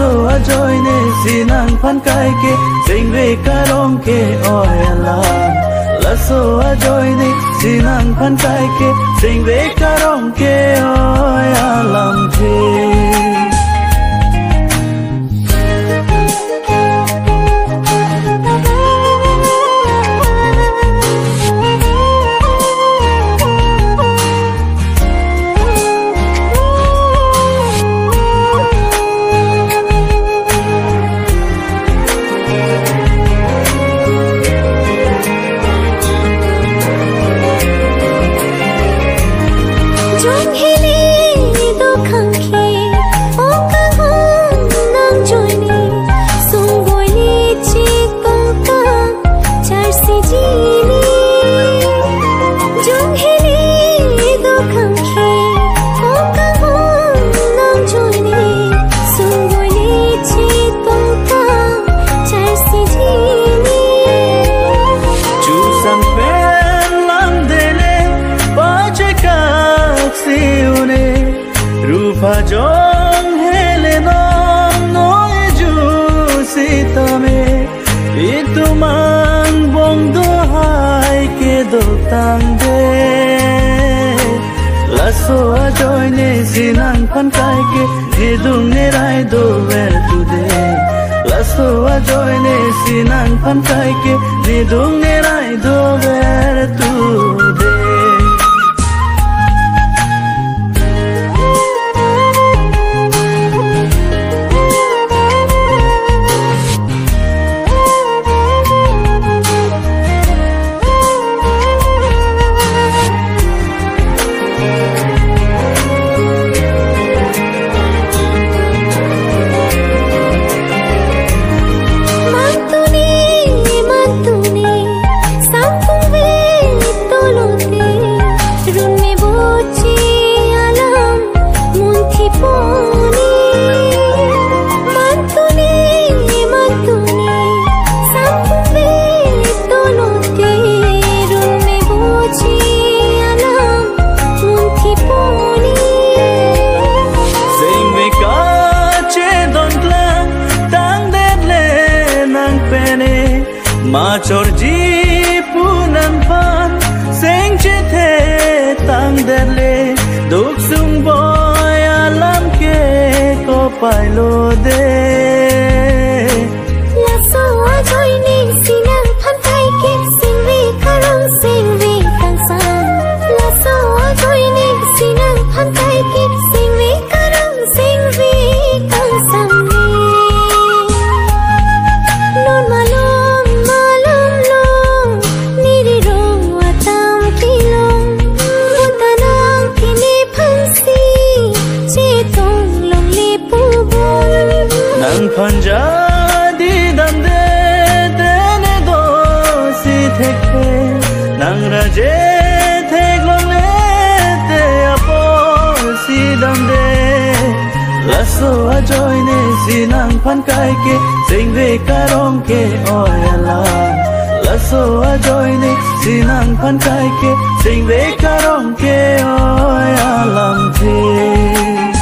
so a joy ne sinang phan kai ke sing ve karong ke oi alam la so a joy ne sinang phan kai ke sing ve karong ke oi alam the Jong hele nom noi ju sitame itu man bong do hai ke do tang de la so a joy ne sinang phan kai ke he dung ne rai do ver tu de la so a joy ne sinang phan kai ke he dung ne rai do ver tu de ma chor ji punan pan seng che the tang den le duk sung boy alam ke ko pai lo de la so a joy ni sinang phan kai ke sing ve karong sing ve tang san la so a joy ni sinang phan kai ke sing ve karong sing ve tang san non malo Panja di dam de ne do si thek nang raje thek long le te apo si dam de la so a joy ne sinang phan kai ke sing ve karong ke oi ala la so a joy ne sinang phan kai ke sing ve karong ke oi alam the